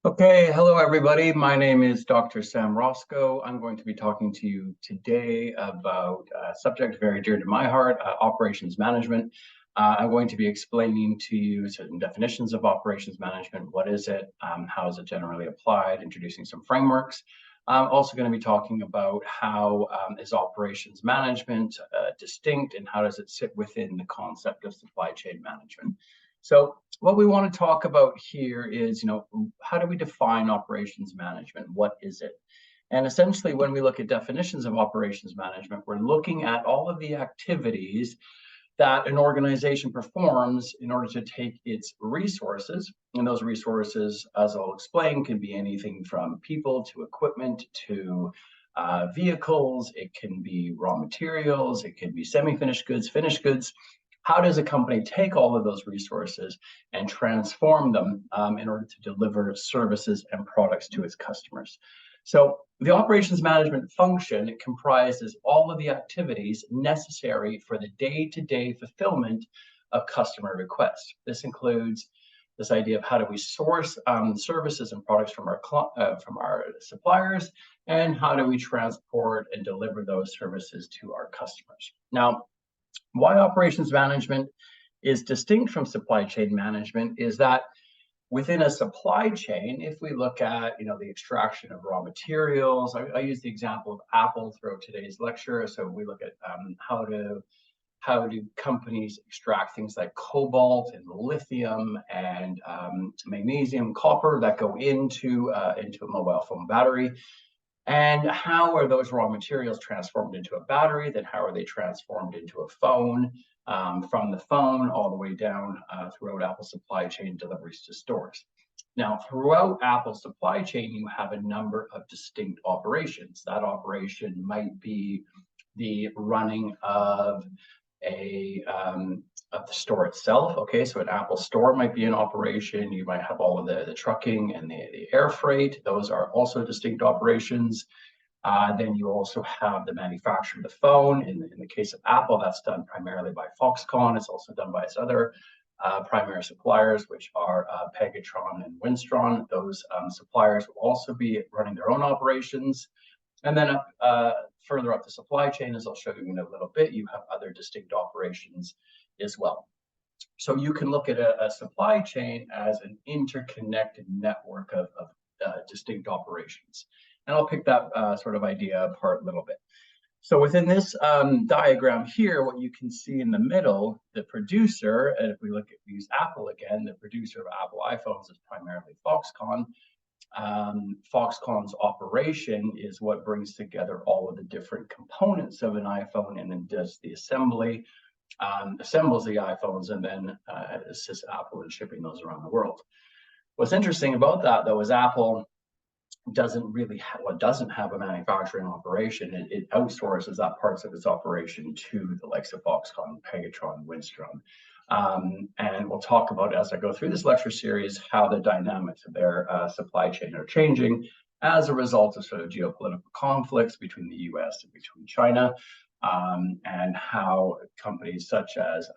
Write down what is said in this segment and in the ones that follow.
Okay, hello everybody. My name is Dr. Sam Roscoe. I'm going to be talking to you today about a subject very dear to my heart, operations management. I'm going to be explaining to you certain definitions of operations management. What is it? How is it generally applied? Introducing some frameworks. I'm also going to be talking about how is operations management distinct and how does it sit within the concept of supply chain management. So what we want to talk about here is, how do we define operations management? What is it? And essentially, when we look at definitions of operations management, we're looking at all of the activities that an organization performs in order to take its resources. And those resources, as I'll explain, can be anything from people to equipment to vehicles. It can be raw materials. It can be semi-finished goods, finished goods. How does a company take all of those resources and transform them in order to deliver services and products to its customers? So the operations management function, it comprises all of the activities necessary for the day-to-day fulfillment of customer requests. This includes this idea of how do we source services and products from our suppliers, and how do we transport and deliver those services to our customers. Now, why operations management is distinct from supply chain management is that within a supply chain, if we look at the extraction of raw materials, I use the example of Apple throughout today's lecture. So we look at how do companies extract things like cobalt and lithium and magnesium, copper that go into a mobile phone battery. And how are those raw materials transformed into a battery? Then how are they transformed into a phone? From the phone all the way down throughout Apple's supply chain deliveries to stores. Now, throughout Apple's supply chain, you have a number of distinct operations. That operation might be the running of the store itself. Okay, so an Apple store might be in operation. You might have all of the trucking and the air freight. Those are also distinct operations. Then you also have the manufacture of the phone. In the case of Apple, that's done primarily by Foxconn. It's also done by its other primary suppliers, which are Pegatron and Winstron. Those suppliers will also be running their own operations. And then further up the supply chain, as I'll show you in a little bit, you have other distinct operations as well. So you can look at a supply chain as an interconnected network of distinct operations. And I'll pick that sort of idea apart a little bit. So within this diagram here, what you can see in the middle, the producer, and if we use Apple again, the producer of Apple iPhones is primarily Foxconn. Foxconn's operation is what brings together all of the different components of an iPhone and then does the assembly, assembles the iPhones, and then assists Apple in shipping those around the world. What's interesting about that, though, is Apple doesn't have a manufacturing operation. It outsources that parts of its operation to the likes of Foxconn, Pegatron, Winstron. And we'll talk about, as I go through this lecture series, how the dynamics of their supply chain are changing as a result of sort of geopolitical conflicts between the US and between China, and how companies such as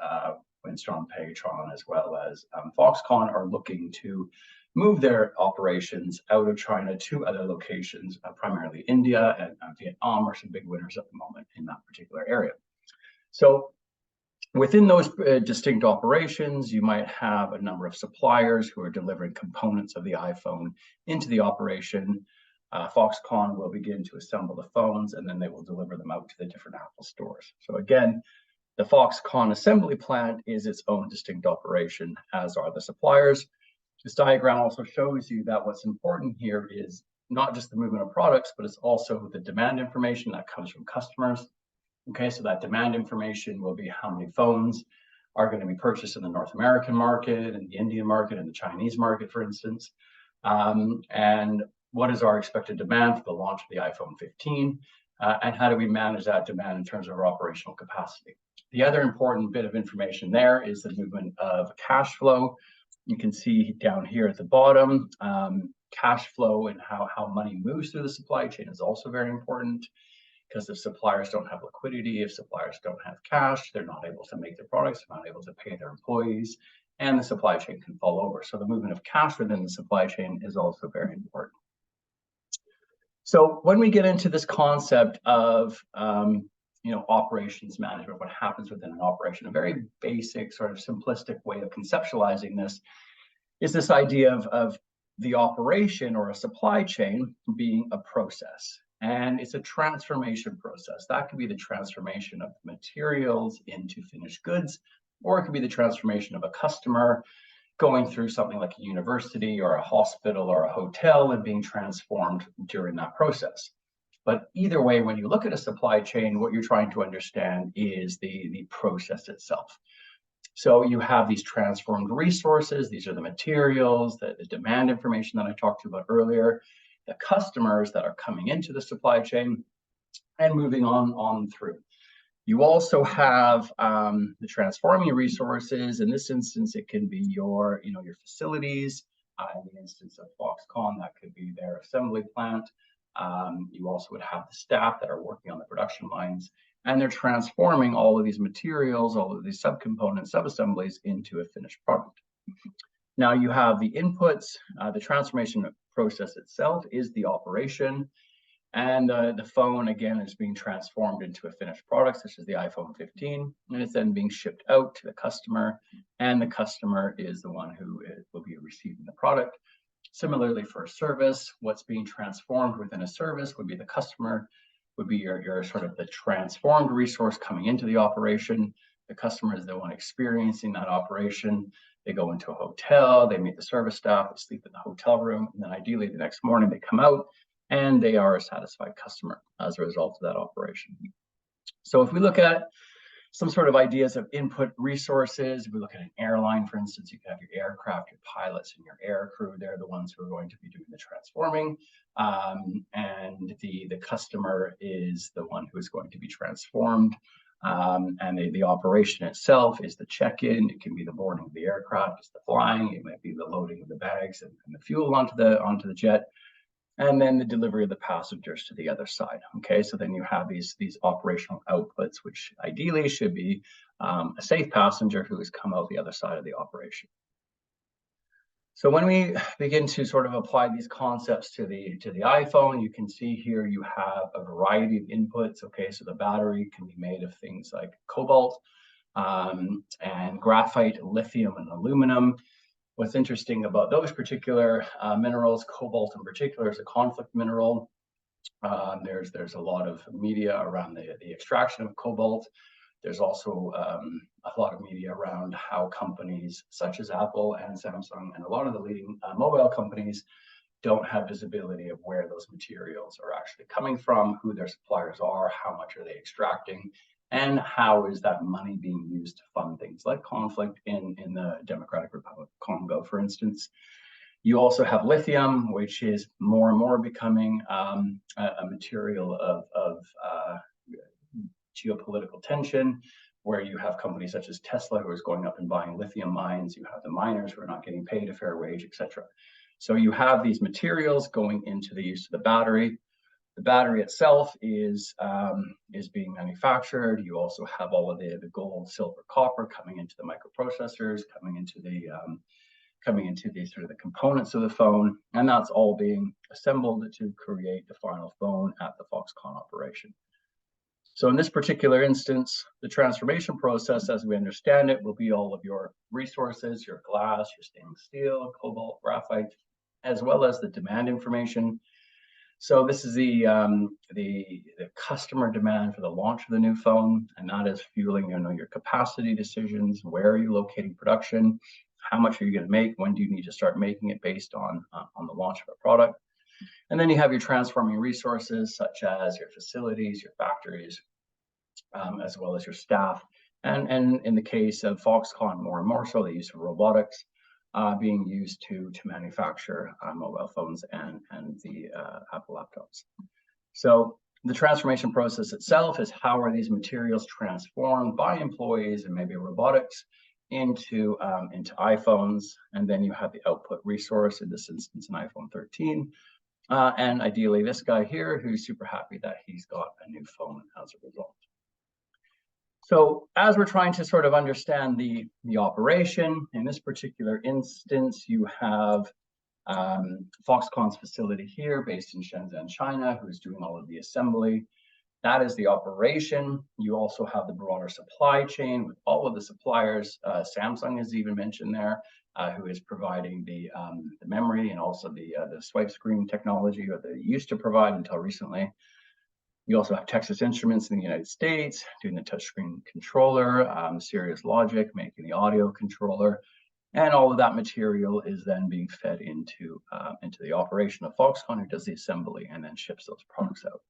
Winstron, Pegatron, as well as Foxconn are looking to move their operations out of China to other locations, primarily India and Vietnam are some big winners at the moment in that particular area. So within those distinct operations, you might have a number of suppliers who are delivering components of the iPhone into the operation. Foxconn will begin to assemble the phones, and then they will deliver them out to the different Apple stores. So again, the Foxconn assembly plant is its own distinct operation, as are the suppliers. This diagram also shows you that what's important here is not just the movement of products, but it's also the demand information that comes from customers. Okay, so that demand information will be how many phones are going to be purchased in the North American market, and the Indian market, and the Chinese market, for instance. And what is our expected demand for the launch of the iPhone 15? And how do we manage that demand in terms of our operational capacity? The other important bit of information there is the movement of cash flow. You can see down here at the bottom, cash flow and how money moves through the supply chain is also very important, because if suppliers don't have liquidity, if suppliers don't have cash, they're not able to make their products, they're not able to pay their employees, and the supply chain can fall over. So the movement of cash within the supply chain is also very important. So when we get into this concept of operations management, what happens within an operation, a very basic sort of simplistic way of conceptualizing this is this idea of the operation or a supply chain being a process. And it's a transformation process. That could be the transformation of materials into finished goods, or it could be the transformation of a customer going through something like a university or a hospital or a hotel and being transformed during that process. But either way, when you look at a supply chain, what you're trying to understand is the process itself. So you have these transformed resources. These are the materials, the demand information that I talked to you about earlier, the customers that are coming into the supply chain and moving on through. You also have the transforming resources. In this instance, it can be your facilities. In the instance of Foxconn, that could be their assembly plant. You also would have the staff that are working on the production lines, and they're transforming all of these materials, all of these subcomponents, subassemblies into a finished product. Now you have the inputs. The transformation process itself is the operation. And the phone, again, is being transformed into a finished product, such as the iPhone 15, and it's then being shipped out to the customer, and the customer is the one who will be receiving the product. Similarly, for a service, what's being transformed within a service would be the customer, would be your sort of the transformed resource coming into the operation. The customer is the one experiencing that operation. They go into a hotel, they meet the service staff, they sleep in the hotel room, and then ideally the next morning they come out and they are a satisfied customer as a result of that operation. So if we look at some sort of ideas of input resources, if we look at an airline, for instance, you can have your aircraft, your pilots, and your air crew. They're the ones who are going to be doing the transforming. And the customer is the one who is going to be transformed. And the operation itself is the check-in. It can be the boarding of the aircraft, it's the flying, it might be the loading of the bags and the fuel onto the jet, and then the delivery of the passengers to the other side. Okay, so then you have these operational outputs, which ideally should be a safe passenger who has come out the other side of the operation. So when we begin to sort of apply these concepts to the iPhone, you can see here you have a variety of inputs. Okay, so the battery can be made of things like cobalt and graphite, lithium, and aluminum. What's interesting about those particular minerals, cobalt in particular, is a conflict mineral. There's a lot of media around the extraction of cobalt. There's also a lot of media around how companies such as Apple and Samsung and a lot of the leading mobile companies don't have visibility of where those materials are actually coming from, who their suppliers are, how much are they extracting, and how is that money being used to fund things like conflict in the Democratic Republic of Congo, for instance. You also have lithium, which is more and more becoming a material of geopolitical tension, where you have companies such as Tesla who is going up and buying lithium mines. You have the miners who are not getting paid a fair wage, etc. So you have these materials going into the use of the battery. The battery itself is being manufactured. You also have all of the gold, silver, copper coming into the microprocessors, coming into the sort of the components of the phone, and that's all being assembled to create the final phone at the Foxconn operation. So in this particular instance, the transformation process, as we understand it, will be all of your resources, your glass, your stainless steel, cobalt, graphite, as well as the demand information. So this is the customer demand for the launch of the new phone, and that is fueling your capacity decisions. Where are you locating production? How much are you going to make? When do you need to start making it based on the launch of a product? And then you have your transforming resources, such as your facilities, your factories, as well as your staff. And in the case of Foxconn, more and more so, the use of robotics being used to manufacture mobile phones and the Apple laptops. So the transformation process itself is how are these materials transformed by employees and maybe robotics into iPhones, and then you have the output resource, in this instance an iPhone 13, and ideally this guy here who's super happy that he's got a new phone as a result. So as we're trying to sort of understand the operation, in this particular instance, you have Foxconn's facility here based in Shenzhen, China, who's doing all of the assembly. That is the operation. You also have the broader supply chain with all of the suppliers. Samsung is even mentioned there, who is providing the memory and also the swipe screen technology that they used to provide until recently. You also have Texas Instruments in the United States doing the touchscreen controller, Cirrus Logic making the audio controller, and all of that material is then being fed into the operation of Foxconn, who does the assembly and then ships those products out.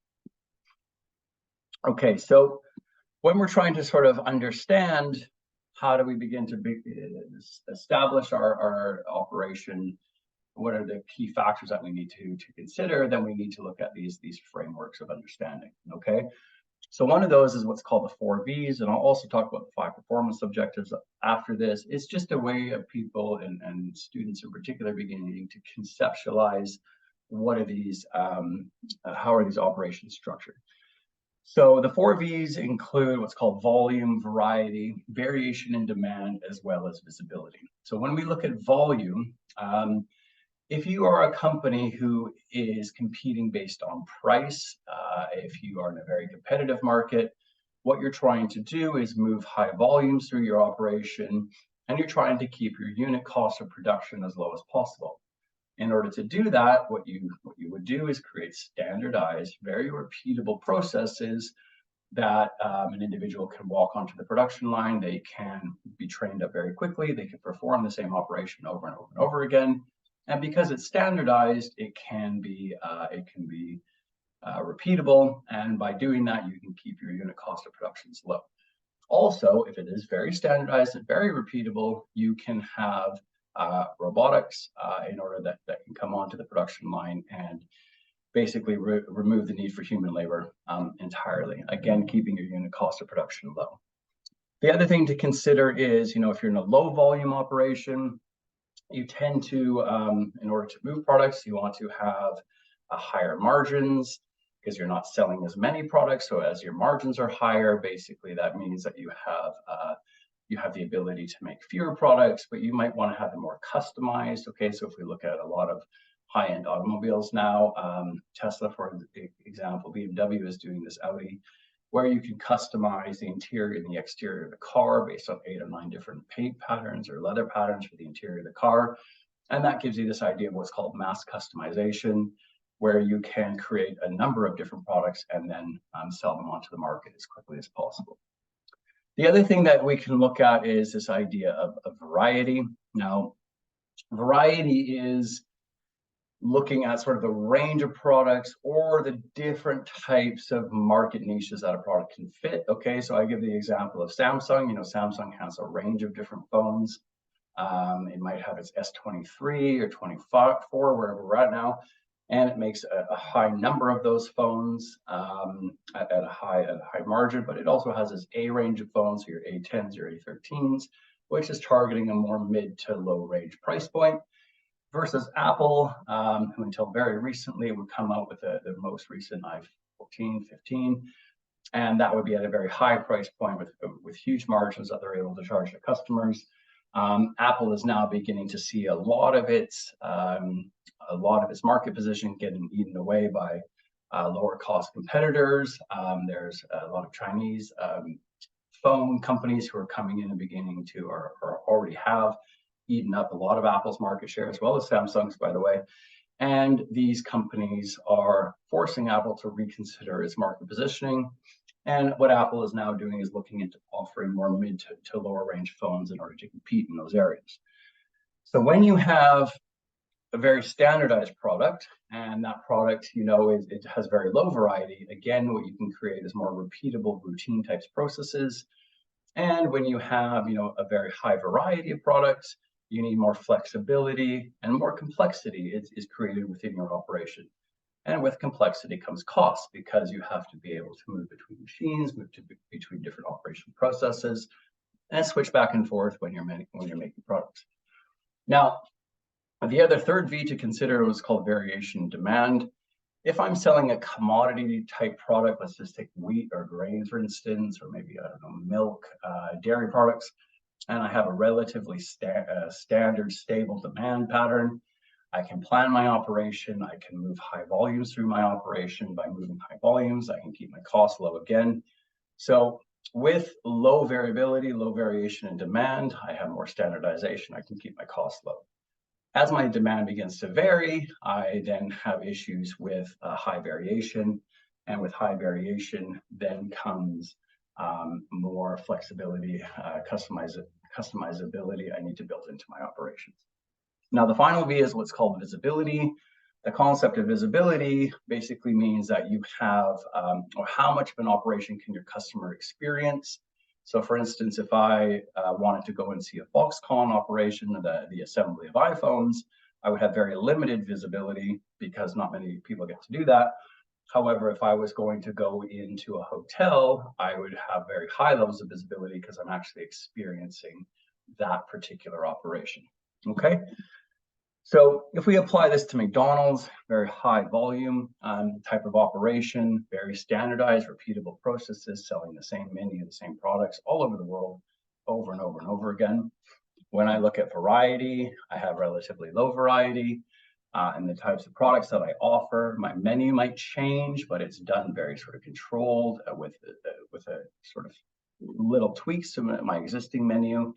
Okay, so when we're trying to sort of understand how do we begin to establish our operation, what are the key factors that we need to consider, then we need to look at these frameworks of understanding, okay? So one of those is what's called the 4 V's, and I'll also talk about the 5 performance objectives after this. It's just a way of people and students in particular beginning to conceptualize what are these, how are these operations structured. So the 4 V's include what's called volume, variety, variation in demand, as well as visibility. So when we look at volume, if you are a company who is competing based on price, if you are in a very competitive market, what you're trying to do is move high volumes through your operation, and you're trying to keep your unit cost of production as low as possible. In order to do that, what you would do is create standardized, very repeatable processes that an individual can walk onto the production line. They can be trained up very quickly. They can perform the same operation over and over and over again. And because it's standardized, it can be repeatable. And by doing that, you can keep your unit cost of production low. Also, if it is very standardized and very repeatable, you can have robotics in order that can come onto the production line and basically remove the need for human labor entirely. Again, keeping your unit cost of production low. The other thing to consider is, if you're in a low volume operation, you tend to, in order to move products, you want to have higher margins because you're not selling as many products. So as your margins are higher, basically that means that you have the ability to make fewer products, but you might want to have them more customized. Okay, so if we look at a lot of high-end automobiles now, Tesla, for example, BMW is doing this Audi, where you can customize the interior and the exterior of the car based on 8 or 9 different paint patterns or leather patterns for the interior of the car. And that gives you this idea of what's called mass customization, where you can create a number of different products and then sell them onto the market as quickly as possible. The other thing that we can look at is this idea of variety. Now, variety is looking at sort of the range of products or the different types of market niches that a product can fit. Okay, so I give the example of Samsung. Samsung has a range of different phones. It might have its S23 or 24, wherever we're at now, and it makes a high number of those phones at a high margin, but it also has this A range of phones, so your A10s, your A13s, which is targeting a more mid to low range price point, versus Apple, who until very recently would come out with the most recent iPhone 15, and that would be at a very high price point with huge margins that they're able to charge their customers. Apple is now beginning to see a lot of its market position getting eaten away by lower cost competitors. There's a lot of Chinese phone companies who are coming in and beginning to or already have eaten up a lot of Apple's market share, as well as Samsung's, by the way. And these companies are forcing Apple to reconsider its market positioning. And what Apple is now doing is looking into offering more mid to lower range phones in order to compete in those areas. So when you have a very standardized product, and that product, it has very low variety, again, what you can create is more repeatable routine types processes. And when you have, a very high variety of products, you need more flexibility, and more complexity is created within your operation. And with complexity comes cost, because you have to be able to move between machines, between different operation processes, and switch back and forth when you're making products. Now, the other third V to consider was called variation in demand. If I'm selling a commodity type product, let's just take wheat or grain, for instance, or maybe, I don't know, milk, dairy products, and I have a relatively standard, stable demand pattern, I can plan my operation. I can move high volumes through my operation. By moving high volumes, I can keep my costs low again. So with low variability, low variation in demand, I have more standardization. I can keep my costs low. As my demand begins to vary, I then have issues with high variation. And with high variation, then comes more flexibility, customizability I need to build into my operations. Now, the final V is what's called visibility. The concept of visibility basically means that you have, or how much of an operation can your customer experience. So for instance, if I wanted to go and see a Foxconn operation, the assembly of iPhones, I would have very limited visibility because not many people get to do that. However, if I was going to go into a hotel, I would have very high levels of visibility because I'm actually experiencing that particular operation. Okay. So if we apply this to McDonald's, very high volume type of operation, very standardized, repeatable processes, selling the same menu, the same products all over the world, over and over and over again. When I look at variety, I have relatively low variety in the types of products that I offer. My menu might change, but it's done very sort of controlled with a sort of little tweaks to my existing menu.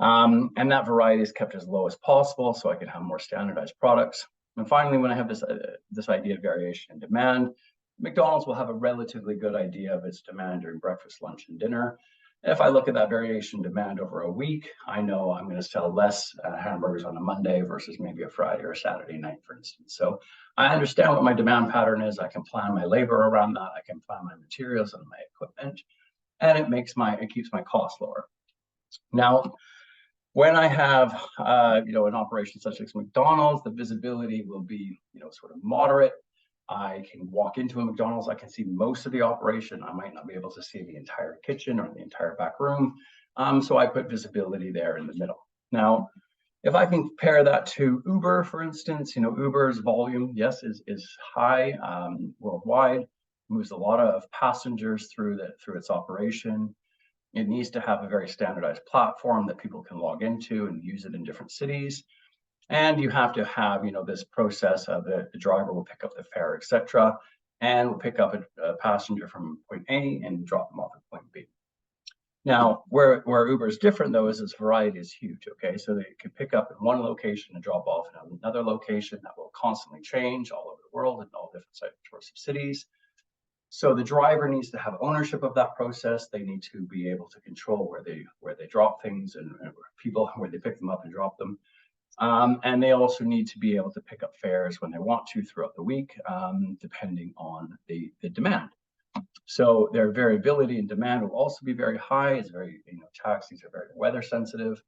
And that variety is kept as low as possible so I can have more standardized products. And finally, when I have this idea of variation in demand, McDonald's will have a relatively good idea of its demand during breakfast, lunch, and dinner. If I look at that variation in demand over a week, I know I'm going to sell less hamburgers on a Monday versus maybe a Friday or a Saturday night, for instance. So I understand what my demand pattern is. I can plan my labor around that. I can plan my materials and my equipment, and it keeps my costs lower. Now, when I have, an operation such as McDonald's, the visibility will be, sort of moderate. I can walk into a McDonald's, I can see most of the operation. I might not be able to see the entire kitchen or the entire back room. So I put visibility there in the middle. Now, if I can compare that to Uber, for instance, Uber's volume, yes, is high worldwide, moves a lot of passengers through its operation. It needs to have a very standardized platform that people can log into and use it in different cities. And you have to have, this process of the driver will pick up the fare, etc., and will pick up a passenger from point A and drop them off at point B. Now, where Uber is different, though, is its variety is huge. Okay, so they can pick up in one location and drop off in another location that will constantly change all over the world in all different sorts of cities. So the driver needs to have ownership of that process. They need to be able to control where they drop things and where they pick them up and drop them. And they also need to be able to pick up fares when they want to throughout the week, depending on the demand. So their variability in demand will also be very high. It's very, taxis are very weather sensitive.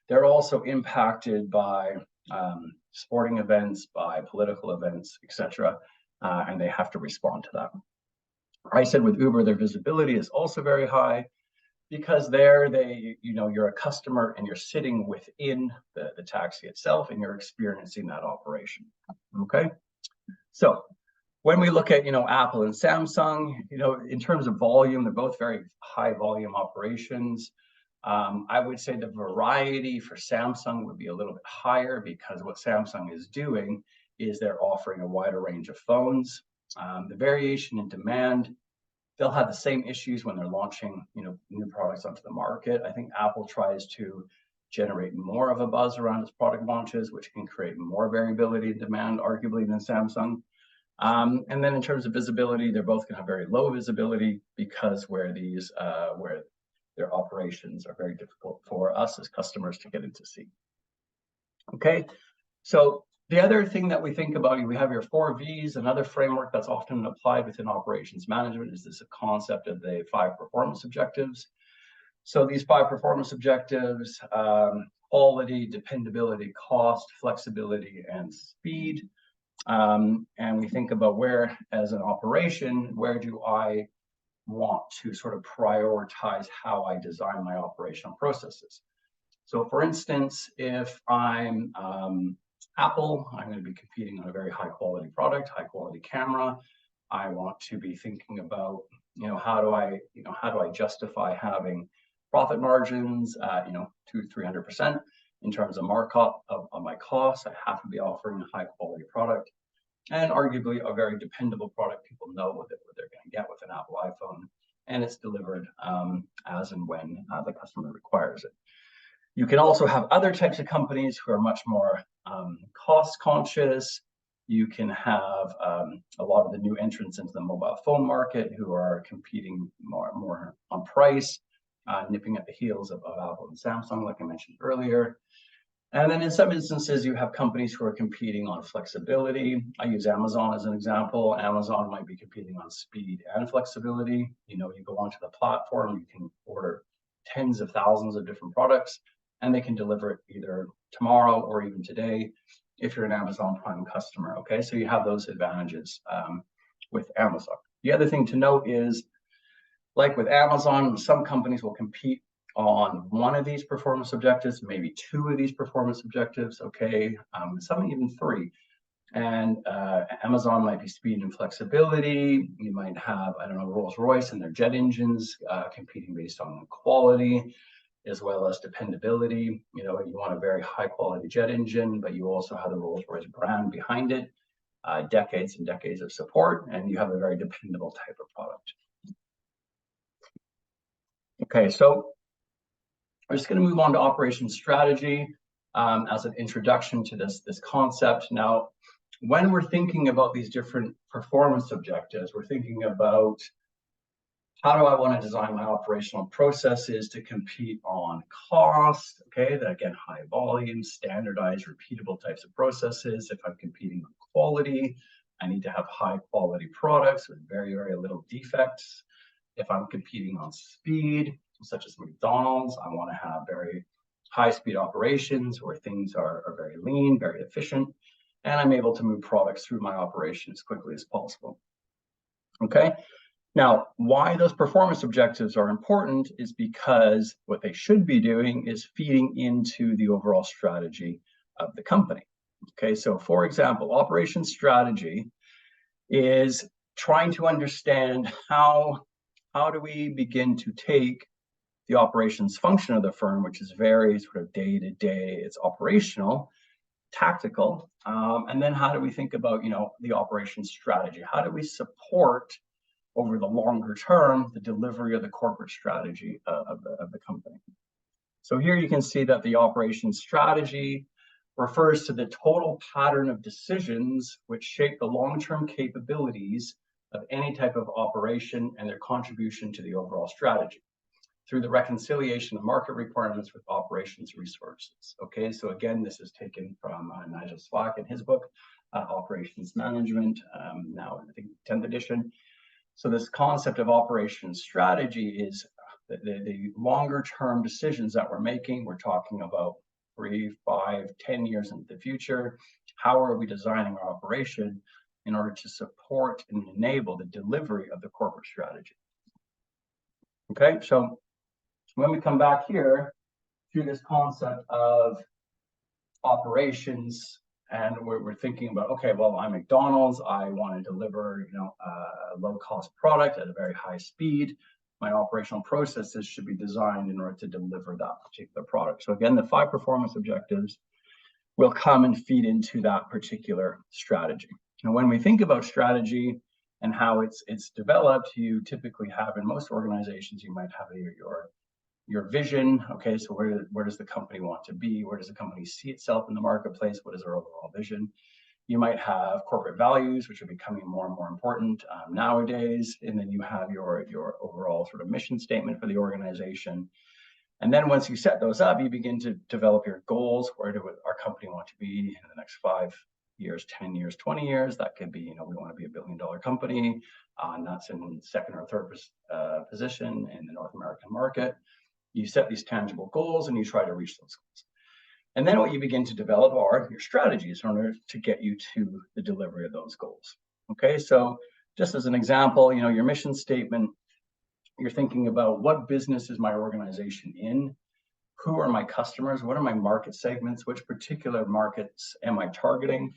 They're also impacted by sporting events, by political events, etc., and they have to respond to that. I said with Uber, their visibility is also very high because there you're a customer and you're sitting within the taxi itself and you're experiencing that operation. Okay. So when we look at, Apple and Samsung, in terms of volume, they're both very high volume operations. I would say the variety for Samsung would be a little bit higher because what Samsung is doing is they're offering a wider range of phones. The variation in demand, they'll have the same issues when they're launching, new products onto the market. I think Apple tries to generate more of a buzz around its product launches, which can create more variability in demand, arguably, than Samsung. And then in terms of visibility, they're both going to have very low visibility because where their operations are very difficult for us as customers to get in to see. Okay, so the other thing that we think about, we have your 4 V's. Another framework that's often applied within operations management is this concept of the 5 performance objectives. So these 5 performance objectives, quality, dependability, cost, flexibility, and speed. And we think about where, as an operation, where do I want to sort of prioritize how I design my operational processes? So for instance, if I'm Apple, I'm going to be competing on a very high quality product, high quality camera. I want to be thinking about, how do I justify having profit margins, 200-300% in terms of markup of my costs. I have to be offering a high quality product and arguably a very dependable product. People know what they're going to get with an Apple iPhone, and it's delivered as and when the customer requires it. You can also have other types of companies who are much more cost conscious. You can have a lot of the new entrants into the mobile phone market who are competing more on price, nipping at the heels of Apple and Samsung, like I mentioned earlier. And then in some instances, you have companies who are competing on flexibility. I use Amazon as an example. Amazon might be competing on speed and flexibility. You go onto the platform, you can order tens of thousands of different products, and they can deliver it either tomorrow or even today if you're an Amazon Prime customer. Okay, so you have those advantages with Amazon. The other thing to note is, like with Amazon, some companies will compete on one of these performance objectives, maybe two of these performance objectives, okay, some even three. And Amazon might be speed and flexibility. You might have, Rolls-Royce and their jet engines competing based on quality as well as dependability. You want a very high quality jet engine, but you also have the Rolls-Royce brand behind it, decades and decades of support, and you have a very dependable type of product. Okay, so I'm just going to move on to operations strategy as an introduction to this concept. Now, when we're thinking about these different performance objectives, we're thinking about how do I want to design my operational processes to compete on cost, okay, that again, high volume, standardized, repeatable types of processes. If I'm competing on quality, I need to have high quality products with very, very little defects. If I'm competing on speed, such as McDonald's, I want to have very high speed operations where things are very lean, very efficient, and I'm able to move products through my operation as quickly as possible. Okay, now why those performance objectives are important is because what they should be doing is feeding into the overall strategy of the company. Okay, so for example, operations strategy is trying to understand how do we begin to take the operations function of the firm, which is very sort of day-to-day, it's operational, tactical, and then how do we think about, the operations strategy? How do we support over the longer term the delivery of the corporate strategy of the company? So here you can see that the operations strategy refers to the total pattern of decisions which shape the long-term capabilities of any type of operation and their contribution to the overall strategy through the reconciliation of market requirements with operations resources. Okay, so again, this is taken from Nigel Slack in his book, Operations Management, now I think 10th edition. So this concept of operations strategy is the longer term decisions that we're making. We're talking about 3, 5, 10 years into the future. How are we designing our operation in order to support and enable the delivery of the corporate strategy? Okay, so when we come back here to this concept of operations, and we're thinking about, okay, well, I'm McDonald's, I want to deliver, a low-cost product at a very high speed. My operational processes should be designed in order to deliver that particular product. So again, the 5 performance objectives will come and feed into that particular strategy. And when we think about strategy and how it's developed, you typically have, in most organizations, you might have your vision. Okay, so where does the company want to be? Where does the company see itself in the marketplace? What is our overall vision? You might have corporate values, which are becoming more and more important nowadays. And then you have your overall sort of mission statement for the organization. And then once you set those up, you begin to develop your goals. Where do our company want to be in the next 5 years, 10 years, 20 years? That could be, we want to be $1 billion company, and that's in second or third position in the North American market. You set these tangible goals and you try to reach those goals. And then what you begin to develop are your strategies in order to get you to the delivery of those goals. Okay, so just as an example, your mission statement, you're thinking about what business is my organization in? who are my customers, what are my market segments, which particular markets am I targeting.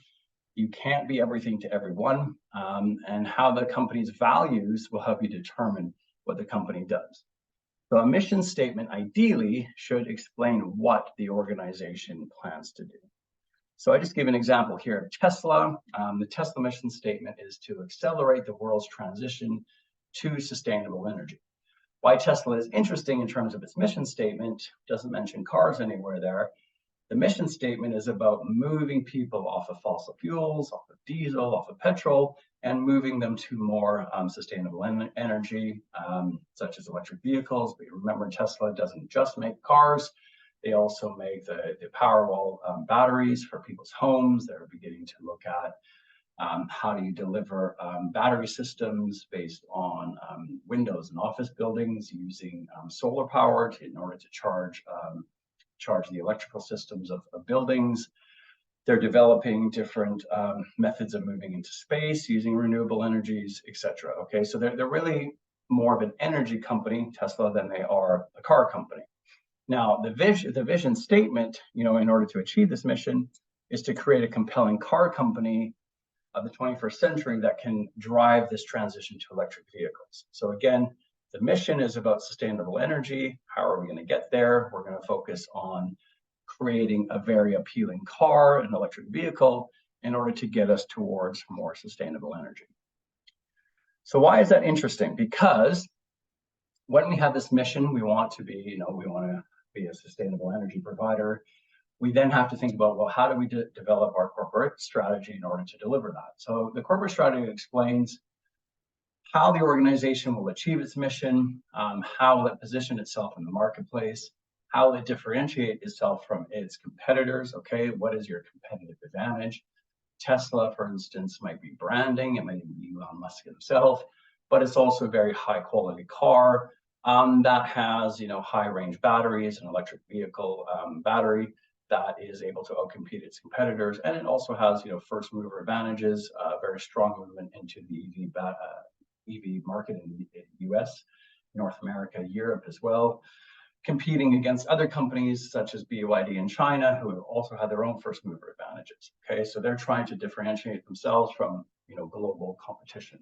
You can't be everything to everyone, and how the company's values will help you determine what the company does. So a mission statement ideally should explain what the organization plans to do. So I just give an example here of Tesla. The Tesla mission statement is to accelerate the world's transition to sustainable energy. Why Tesla is interesting in terms of its mission statement, doesn't mention cars anywhere there. The mission statement is about moving people off of fossil fuels, off of diesel, off of petrol, and moving them to more sustainable energy, such as electric vehicles. But remember, Tesla doesn't just make cars. They also make the Powerwall batteries for people's homes. They're beginning to look at how do you deliver battery systems based on windows and office buildings using solar power in order to charge the electrical systems of buildings. They're developing different methods of moving into space using renewable energies, etc. Okay, so they're really more of an energy company, Tesla, than they are a car company. Now, the vision statement, in order to achieve this mission, is to create a compelling car company of the 21st century that can drive this transition to electric vehicles. So again, the mission is about sustainable energy. How are we going to get there? We're going to focus on creating a very appealing car, an electric vehicle, in order to get us towards more sustainable energy. So why is that interesting? Because when we have this mission, we want to be, we want to be a sustainable energy provider. We then have to think about, well, how do we develop our corporate strategy in order to deliver that? So the corporate strategy explains how the organization will achieve its mission, how will it position itself in the marketplace, how will it differentiate itself from its competitors, okay? What is your competitive advantage? Tesla, for instance, might be branding, it might be Elon Musk himself, but it's also a very high quality car that has, high range batteries, an electric vehicle battery that is able to outcompete its competitors. And it also has, first mover advantages, very strong movement into the EV market in the US, North America, Europe as well, competing against other companies such as BYD in China, who also have their own first mover advantages. Okay, so they're trying to differentiate themselves from global competition.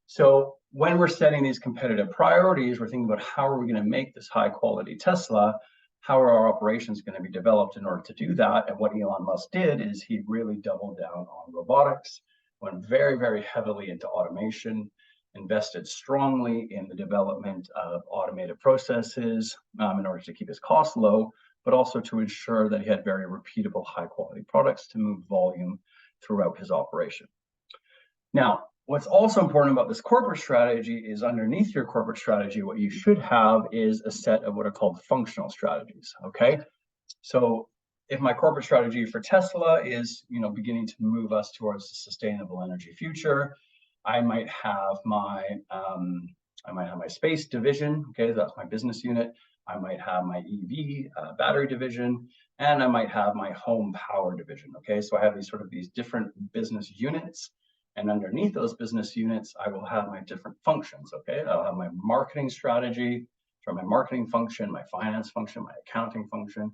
So when we're setting these competitive priorities, we're thinking about how are we going to make this high quality Tesla? How are our operations going to be developed in order to do that? And what Elon Musk did is he really doubled down on robotics, went very, very heavily into automation, invested strongly in the development of automated processes in order to keep his costs low, but also to ensure that he had very repeatable, high quality products to move volume throughout his operation. Now, what's also important about this corporate strategy is underneath your corporate strategy, what you should have is a set of what are called functional strategies, okay? So if my corporate strategy for Tesla is, beginning to move us towards a sustainable energy future, I might have my space division, okay, that's my business unit. I might have my EV battery division, and I might have my home power division, okay? So I have these different business units, and underneath those business units, I will have my different functions, okay? I'll have my marketing strategy, for my marketing function, my finance function, my accounting function,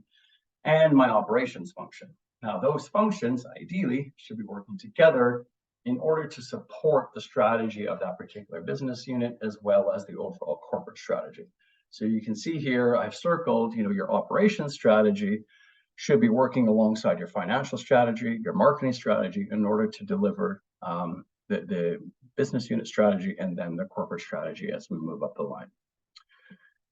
and my operations function. Now, those functions ideally should be working together in order to support the strategy of that particular business unit, as well as the overall corporate strategy. So you can see here, I've circled, your operations strategy should be working alongside your financial strategy, your marketing strategy, in order to deliver the business unit strategy and then the corporate strategy as we move up the line.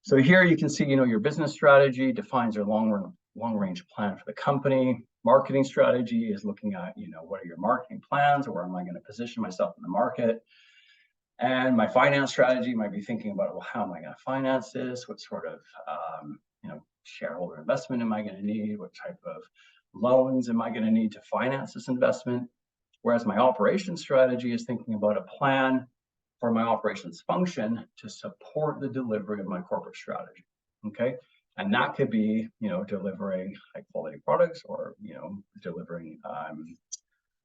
So here you can see, your business strategy defines your long-range plan for the company. Marketing strategy is looking at, what are your marketing plans, or where am I going to position myself in the market? And my finance strategy might be thinking about, well, how am I going to finance this? What sort of, shareholder investment am I going to need? What type of loans am I going to need to finance this investment? Whereas my operations strategy is thinking about a plan for my operations function to support the delivery of my corporate strategy, okay? And that could be, delivering high quality products, or, delivering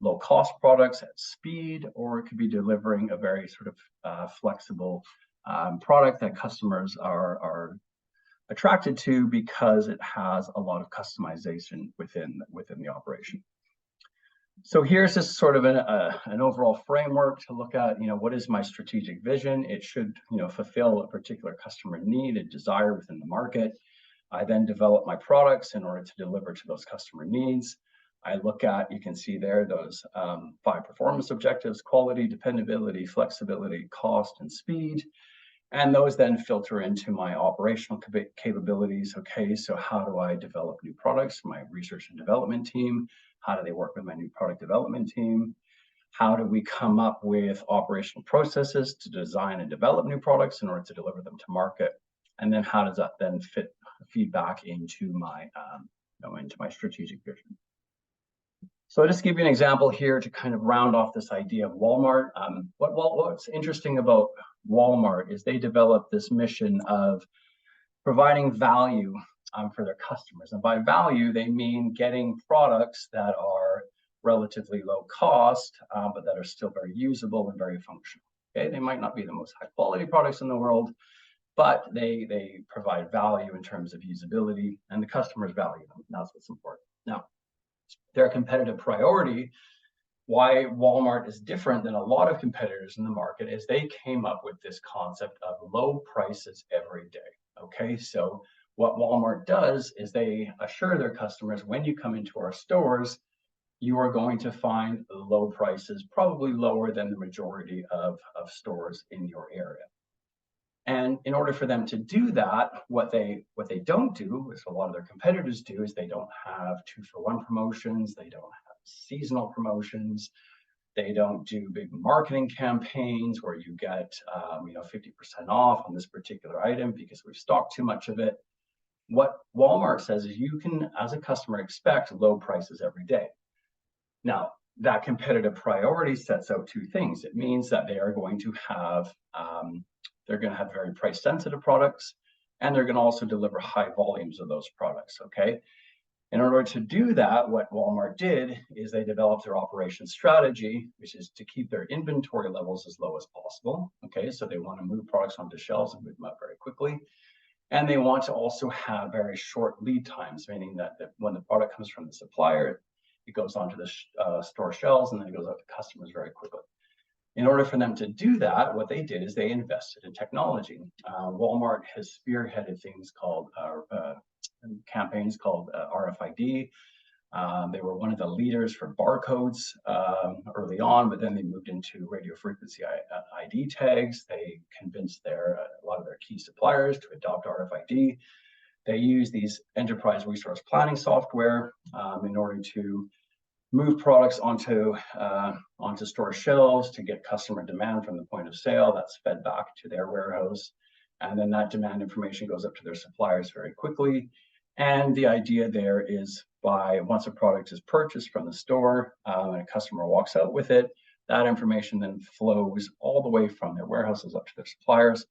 low cost products at speed, or it could be delivering a very sort of flexible product that customers are attracted to because it has a lot of customization within the operation. So here's just sort of an overall framework to look at, what is my strategic vision? It should, fulfill a particular customer need, a desire within the market. I then develop my products in order to deliver to those customer needs. I look at, you can see there, those 5 performance objectives: quality, dependability, flexibility, cost, and speed. And those then filter into my operational capabilities. Okay, so how do I develop new products? My research and development team, how do they work with my new product development team? How do we come up with operational processes to design and develop new products in order to deliver them to market? And then how does that then feed back into my strategic vision? So I'll just give you an example here to kind of round off this idea of Walmart. What's interesting about Walmart is they developed this mission of providing value for their customers. And by value, they mean getting products that are relatively low cost, but that are still very usable and very functional. Okay, they might not be the most high quality products in the world, but they provide value in terms of usability, and the customers value them. That's what's important. Now, their competitive priority, why Walmart is different than a lot of competitors in the market, is they came up with this concept of low prices every day. Okay, so what Walmart does is they assure their customers, when you come into our stores, you are going to find low prices, probably lower than the majority of stores in your area. And in order for them to do that, what they don't do, as a lot of their competitors do, is they don't have 2-for-1 promotions, they don't have seasonal promotions, they don't do big marketing campaigns where you get 50% off on this particular item because we've stocked too much of it. What Walmart says is you can, as a customer, expect low prices every day. Now, that competitive priority sets out 2 things. It means that they are going to have very price sensitive products, and they're going to also deliver high volumes of those products. Okay, in order to do that, what Walmart did is they developed their operations strategy, which is to keep their inventory levels as low as possible. Okay, so they want to move products onto shelves and move them up very quickly, and they want to also have very short lead times, meaning that when the product comes from the supplier, it goes onto the store shelves and then it goes out to customers very quickly. In order for them to do that, what they did is they invested in technology. Walmart has spearheaded things called campaigns called RFID. They were one of the leaders for barcodes early on, but then they moved into radio frequency ID tags. They convinced a lot of their key suppliers to adopt RFID. They use these enterprise resource planning software in order to move products onto store shelves to get customer demand from the point of sale. That's fed back to their warehouse, and then that demand information goes up to their suppliers very quickly. And the idea there is, once a product is purchased from the store and a customer walks out with it, that information then flows all the way from their warehouses up to their suppliers,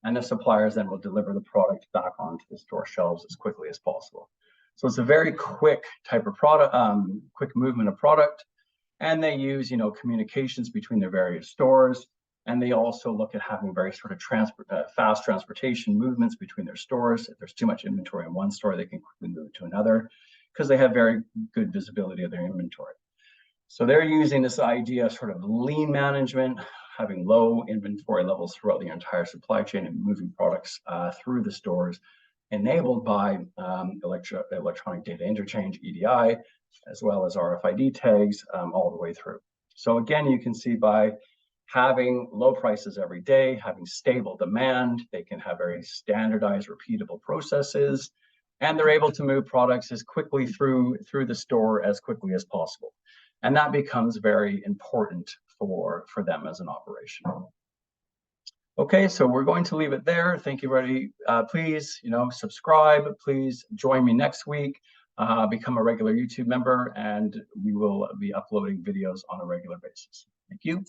and the suppliers then will deliver the product back onto the store shelves as quickly as possible. So it's a very quick type of product, quick movement of product, and they use communications between their various stores, and they also look at having very sort of fast transportation movements between their stores. If there's too much inventory in one store, they can quickly move it to another because they have very good visibility of their inventory. So they're using this idea of sort of lean management, having low inventory levels throughout the entire supply chain and moving products through the stores, enabled by electronic data interchange, EDI, as well as RFID tags all the way through. So again, you can see by having low prices every day, having stable demand, they can have very standardized, repeatable processes, and they're able to move products as quickly through the store as quickly as possible. And that becomes very important for them as an operation. Okay, so we're going to leave it there. Thank you, everybody. Please, subscribe. Please join me next week. Become a regular YouTube member, and we will be uploading videos on a regular basis. Thank you.